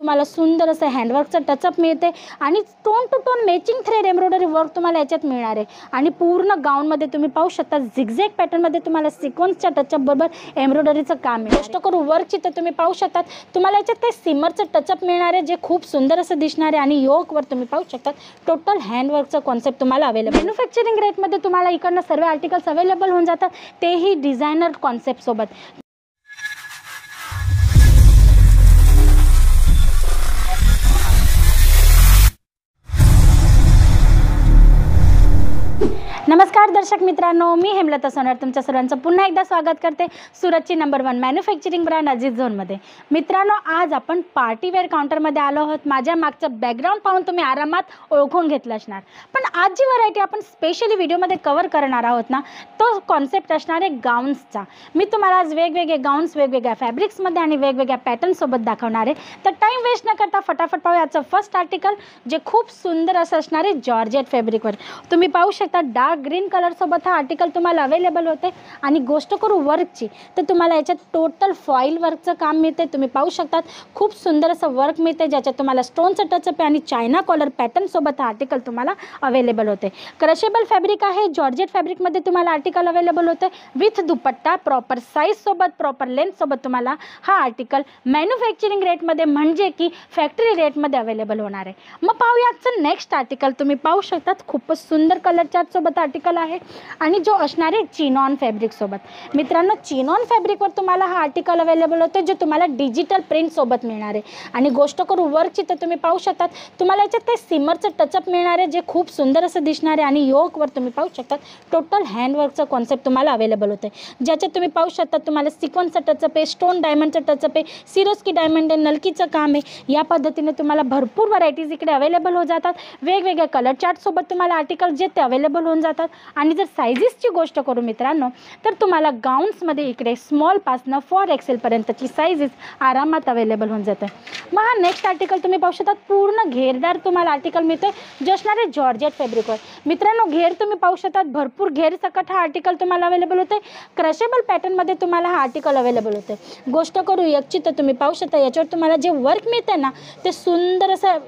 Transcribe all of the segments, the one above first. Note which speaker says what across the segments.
Speaker 1: तुम्हाला सुंदर असं हँडवर्कचं टचअप मिळते आणि tone to tone matching thread embroidery work तुम्हाला याच्यात मिळणार आहे। आणि पूर्ण गाऊनमध्ये तुम्ही पाहू शकता झिगझॅग पॅटर्नमध्ये तुम्हाला सिक्वेन्सच्या टचअप बरोबर एम्ब्रॉयडरीचं काम मिळणार। गोष्ट करू वर्कची तर तुम्ही पाहू शकता तुम्हाला याच्यात ते सिमरचं टचअप मिळणार आहे जे खूप सुंदर असं दिसणार आहे। आणि योकवर तुम्ही पाहू शकता टोटल हँडवर्कचं कॉन्सेप्ट तुम्हाला अवेलेबल। मॅन्युफॅक्चरिंग रेटमध्ये तुम्हाला इकडनं सर्व आर्टिकल्स अवेलेबल होऊन जातात, तेही डिझायनर कॉन्सेप्ट सोबत। नमस्कार दर्शक मित्रांनो, मी हेमलता सोनार तुमच्या सर्वांचं पुन्हा एकदा स्वागत करते सुरतची नंबर 1 मॅन्युफॅक्चरिंग ब्रँड अजीज झोनमध्ये। मित्रांनो, आज आपण पार्टीवेअर काउंटरमध्ये आलो आहोत। माझ्या मागचं बॅकग्राऊंड पाहून तुम्ही आरामात ओळखून घेतलं असणार, पण आज जी व्हरायटी आपण स्पेशली व्हिडिओमध्ये कव्हर करणार आहोत ना, तो कॉन्सेप्ट असणार आहे गाऊन्सचा। मी तुम्हाला आज वेगवेगळे गाऊन्स वेगवेगळ्या फॅब्रिक्समध्ये आणि वेगवेगळ्या पॅटर्नसोबत दाखवणार आहे। तर टाईम वेस्ट न करता फटाफट पाहू याचं फर्स्ट आर्टिकल, जे खूप सुंदर असं असणार आहे जॉर्जेट फॅब्रिकवर। तुम्ही पाहू शकता डार्क ग्रीन कलर सोबत हा आर्टिकल तुम्हाला अवेलेबल होते। आणि गोष्ट करू वर्कची तर तुम्हाला याच्यात टोटल फॉईल वर्कचं काम मिळते। तुम्ही पाहू शकता खूप सुंदर असं वर्क मिळते ज्याच्यात तुम्हाला स्टोनचं टचअप आणि चायना कॉलर पॅटर्न सोबत हा आर्टिकल तुम्हाला अवेलेबल होते। क्रशेबल फॅब्रिक आहे, जॉर्जेट फॅब्रिकमध्ये तुम्हाला आर्टिकल अवेलेबल होते विथ दुपट्टा, प्रॉपर साईज सोबत, प्रॉपर लेंथ सोबत तुम्हाला हा आर्टिकल मॅन्युफॅक्चरिंग रेटमध्ये म्हणजे की फॅक्टरी रेटमध्ये अवेलेबल होणार आहे। मग पाहूयाचं नेक्स्ट आर्टिकल। तुम्ही पाहू शकता खूपच सुंदर कलर चार्ट सोबत आर्टिकल आहे आणि जो असणार आहे चिनॉन फॅब्रिक सोबत। मित्रांनो, चिनॉन फॅब्रिकवर तुम्हाला हा आर्टिकल अवेलेबल होते जो तुम्हाला डिजिटल प्रिंट सोबत मिळणार आहे। आणि गोष्ट करू वर्कची तर तुम्ही पाहू शकता तुम्हाला याच्यात ते सिमरचं टचअप मिळणार आहे जे खूप सुंदर असं दिसणार आहे। आणि योकवर तुम्ही पाहू शकता टोटल हँडवर्कचं कॉन्सेप्ट तुम्हाला अवेलेबल होते, ज्याच्यात तुम्ही पाहू शकता तुम्हाला सिक्वेन्सचं टचअप आहे, स्टोन डायमंडचं टचअप आहे, सिरोस्की डायमंड आहे, नलकीचं काम आहे। या पद्धतीने तुम्हाला भरपूर व्हरायटीज इकडे अवेलेबल हो जातात। वेगवेगळ्या कलर चार्टसोबत तुम्हाला आर्टिकल जे ते अवेलेबल होऊन जातात। आणि जर सायझेसची गोष्ट करू मित्रांनो तर तुम्हाला गाऊन्समध्ये इकडे स्मॉलपासनं 4XL पर्यंतची सायझेस आरामात अवेलेबल होऊन जाते। मग हा नेक्स्ट आर्टिकल तुम्ही पाहू शकता पूर्ण घेरदार तुम्हाला आर्टिकल मिळतं जे असणार आहे जॉर्जेट फॅब्रिकवर। मित्रांनो, घेर तुम्ही पाहू शकता भरपूर घेर सकट हा आर्टिकल तुम्हाला अवेलेबल होते। क्रशेबल पॅटर्नमध्ये तुम्हाला हा आर्टिकल अवेलेबल होते। गोष्ट करू याची तर तुम्ही पाहू शकता याच्यावर तुम्हाला जे वर्क मिळते ना ते सुंदर असं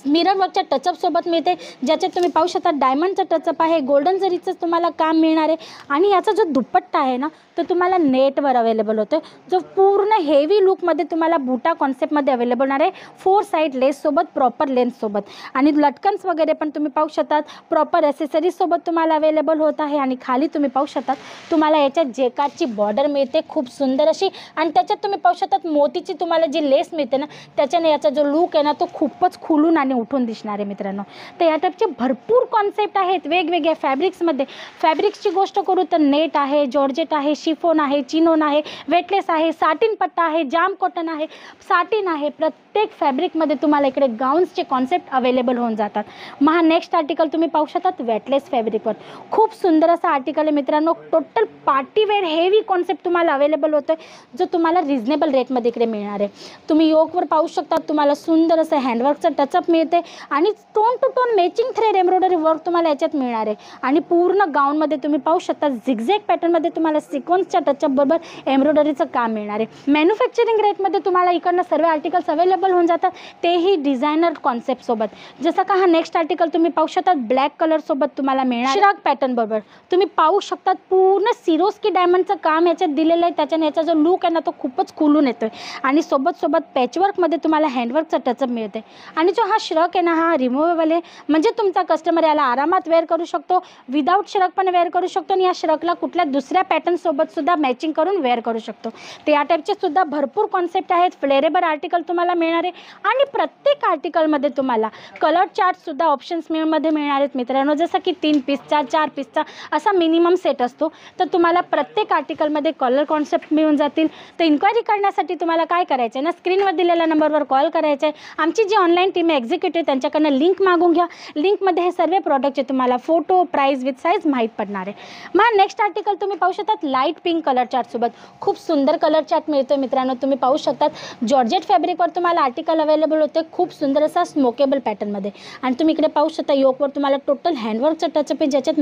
Speaker 1: मिरर वर्कच्या टचअप सोबत मिळते, ज्याच्यात तुम्ही पाहू शकता डायमंडचं टचअप आहे, गोल्डन जरीचं तुम्हाला काम मिळणार आहे। आणि याचा जो दुपट्टा आहे ना तो तुम्हाला नेटवर अवेलेबल होतो, जो पूर्ण हेवी लुकमध्ये तुम्हाला बुटा कॉन्सेप्टमध्ये अवेलेबल होणार आहे 4 साईड लेससोबत, प्रॉपर लेन्थसोबत। आणि लटकन्स वगैरे पण तुम्ही पाहू शकता प्रॉपर ॲसेसरीजसोबत तुम्हाला अवेलेबल होत आहे। आणि खाली तुम्ही पाहू शकता तुम्हाला याच्यात जेकार्डची बॉर्डर मिळते खूप सुंदर अशी, आणि त्याच्यात तुम्ही पाहू शकता मोतीची तुम्हाला जी लेस मिळते ना त्याच्याने याचा जो लुक आहे ना तो खूपच खुलून आणि उठून दिसणार आहे मित्रांनो। तर या टाईपचे भरपूर कॉन्सेप्ट आहेत वेगवेगळ्या फॅब्रिक्समध्ये। फॅब्रिक्सची गोष्ट करू तर नेट आहे, जॉर्जेट आहे, शिफॉन आहे, चिनोन आहे, वेटलेस आहे, साटिन पट्टा आहे, जाम कॉटन आहे, साटिन आहे। प्रत्येक फॅब्रिकमध्ये तुम्हाला इकडे गाऊन्सचे कॉन्सेप्ट अवेलेबल होऊन जातात। मग हा नेक्स्ट आर्टिकल तुम्ही पाहू शकता वेटलेस फॅब्रिकवर खूप सुंदर असा आर्टिकल आहे मित्रांनो। टोटल पार्टीवेअर हेवी कॉन्सेप्ट तुम्हाला अवेलेबल होतं जो तुम्हाला रिजनेबल रेटमध्ये इकडे मिळणार आहे। तुम्ही योकवर पाहू शकता तुम्हाला सुंदर असं हँडवर्कचं टचअप मिळते आणि tone to tone matching thread embroidery work तुम्हाला याच्यात मिळणार आहे। आणि पूर्ण गाऊनमध्ये तुम्ही पाहू शकता झिगझॅग पॅटर्नमध्ये तुम्हाला सिक्वेन्सच्या टचअप बरोबर एम्ब्रॉयडरीचं काम मिळणार आहे। मॅन्युफॅक्चरिंग रेटमध्ये तुम्हाला इकडनं सर्व आर्टिकल्स अवेलेबल होऊन जातात, तेही डिझायनर कॉन्सेप्ट सोबत। जसं का हा नेक्स्ट आर्टिकल तुम्ही पाहू शकता ब्लॅक कलर सोबत तुम्हाला मिळणार श्राग पॅटर्न बरोबर। तुम्ही पाहू शकता पूर्ण सिरोस्की डायमंडचं काम याच्यात दिलेलं आहे, त्याच्याने याचा जो लुक आहे ना तो खूपच खुलून येतोय। आणि सोबत पॅचवर्कमध्ये तुम्हाला हँडवर्कचं टचअप मिळते। आणि जो हा श्रग आहे ना हा रिमूवेबल आहे, म्हणजे तुमचा कस्टमर याला आरामात वेअर करू शकतो, विदाऊट श्रग पण वेअर करू शकतो आणि या श्रगला कुठल्या दुसऱ्या पॅटर्न सोबत सुद्धा मॅचिंग करून वेअर करू शकतो। तर या टाईपचे सुद्धा भरपूर कॉन्सेप्ट आहेत, फ्लेरेबल आर्टिकल तुम्हाला मिळणार आहे। आणि प्रत्येक आर्टिकलमध्ये तुम्हाला कलर चार्ट सुद्धा ऑप्शन्स मध्ये मिळणार आहेत मित्रांनो, जसं की 3 पीसचा 4 पीसचा असा मिनिमम सेट असतो। तर तुम्हाला प्रत्येक आर्टिकलमध्ये कलर कॉन्सेप्ट मिळून जातील। तर इन्क्वायरी करण्यासाठी तुम्हाला काय करायचं आहे ना, स्क्रीनवर दिलेल्या नंबरवर कॉल करायचा आहे। आमची जी ऑनलाईन टीम आहे एक्झिक्युटिव्ह त्यांच्याकडनं लिंक मागून घ्या. लिंकमध्ये हे सर्व प्रॉडक्टचे तुम्हाला फोटो, प्राईस विथ साईज माहीत पडणार आहे. मग नेक्स्ट आर्टिकल तुम्ही पाहू शकतात लाईट पिंक कलर चार्टसोबत. खूप सुंदर कलर चार्ट मिळतो मित्रांनो. तुम्ही पाहू शकतात जॉर्जेट फॅब्रिकवर तुम्हाला आर्टिकल अवेलेबल होते खूप सुंदर असा स्मोकेबल पॅटर्नमध्ये. आणि तुम्ही इकडे पाहू शकता योकवर तुम्हाला टोटल हँडवर्कचं टचअप आहे, ज्याच्यात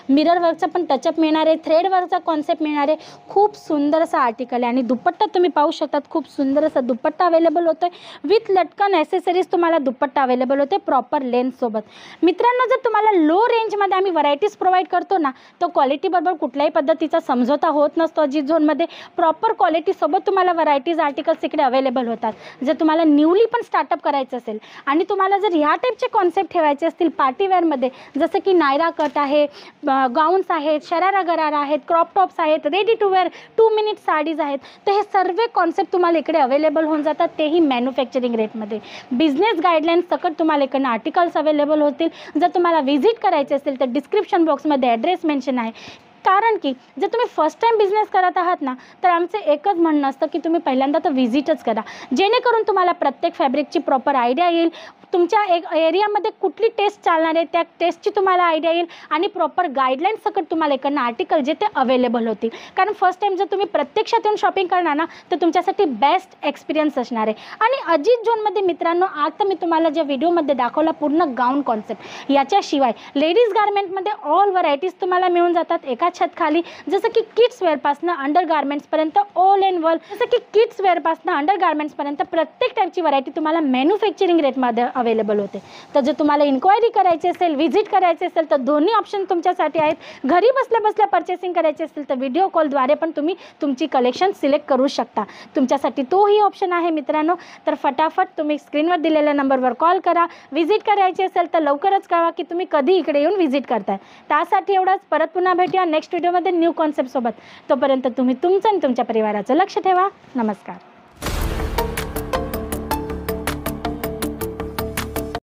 Speaker 1: मिरर वर्कचा पण टचअप मिळणार आहे, थ्रेड वर्कचा कॉन्सेप्ट मिळणार आहे. खूप सुंदर असा आर्टिकल आहे. आणि दुपट्टा तुम्ही पाहू शकतात खूप सुंदर असा दुपट्टा अवेलेबल होतो आहे विथ लटकन ॲसेसरीज. तुम्हाला दुपट्टा अवेलेबल होते प्रॉपर लेन्थसोबत. मित्रांनो जर तुम्हाला लो रेंजमध्ये आम्ही व्हरायटीज प्रोव्हाइड करतो ना, तर क्वालिटीबरोबर कुठल्याही पद्धतीचा समझोता होत नसतो. अजित झोनमध्ये प्रॉपर क्वालिटीसोबत तुम्हाला व्हरायटीज आर्टिकल्स इकडे अवेलेबल होतात. जर तुम्हाला न्यूली पण स्टार्टअप करायचं असेल आणि तुम्हाला जर ह्या टाईपचे कॉन्सेप्ट ठेवायचे असतील पार्टीवेअरमध्ये, जसं की नायरा कट आहे, गाऊन्स आहेत, शरारा गरारा आहेत, क्रॉप टॉप्स आहेत, ready to wear 2 minute saris आहेत, तर हे सर्व कॉन्सेप्ट तुम्हाला इकडे अवेलेबल होऊन जातात, तेही मॅन्युफॅक्चरिंग रेटमध्ये. बिझनेस गाईडलाईन्स सकट तुम्हाला इकडनं आर्टिकल्स अवेलेबल होतील. जर तुम्हाला व्हिजिट करायचे असेल तर डिस्क्रिप्शन बॉक्समध्ये ॲड्रेस मेन्शन आहे. कारण की जर तुम्ही फर्स्ट टाईम बिझनेस करत आहात ना, तर आमचं एकच म्हणणं असतं की तुम्ही पहिल्यांदा तर व्हिजिटच करा, जेणेकरून तुम्हाला प्रत्येक फॅब्रिकची प्रॉपर आयडिया येईल. तुमच्या एक एरियामध्ये कुठली टेस्ट चालणार आहे त्या टेस्टची तुम्हाला आयडिया येईल आणि प्रॉपर गाईडलाईन्स सकट तुम्हाला इकडनं आर्टिकल जे ते अवेलेबल होतील. कारण फर्स्ट टाईम जर तुम्ही प्रत्यक्षात येऊन शॉपिंग करणार ना, तर तुमच्यासाठी बेस्ट एक्सपिरियन्स असणार आहे. आणि अजित झोनमध्ये मित्रांनो आता मी तुम्हाला ज्या व्हिडिओमध्ये दाखवला पूर्ण गाऊन कॉन्सेप्ट, याच्याशिवाय लेडीज गार्मेंटमध्ये ऑल व्हरायटीज तुम्हाला मिळून जातात एका छत खाली. जसं की किड्स वेअरपासनं अंडर गार्मेंट्सपर्यंत ऑल इन वन. जसं की किड्स वेअरपासनं अंडर गार्मेंट्सपर्यंत प्रत्येक टाईपची व्हरायटी तुम्हाला मॅन्युफॅक्चरिंग रेटमध्ये अवेलेबल होते. तर जर तुम्हाला इन्क्वायरी करायची असेल, व्हिजिट करायचे असेल, तर दोन्ही ऑप्शन तुमच्यासाठी आहेत. घरी बसल्या बसल्या परचेसिंग करायची असेल तर व्हिडिओ कॉलद्वारे पण तुम्ही तुमची कलेक्शन सिलेक्ट करू शकता. तुमच्यासाठी तोही ऑप्शन आहे मित्रांनो. तर फटाफट तुम्ही स्क्रीनवर दिलेल्या नंबरवर कॉल करा. व्हिजिट करायची असेल तर लवकरच कळवा की तुम्ही कधी इकडे येऊन व्हिजिट करताय. त्यासाठी एवढंच. परत पुन्हा भेटूया नेक्स्ट व्हिडिओमध्ये न्यू कॉन्सेप्टसोबत. तोपर्यंत तुम्ही तुमचं आणि तुमच्या परिवाराचं लक्ष ठेवा. नमस्कार.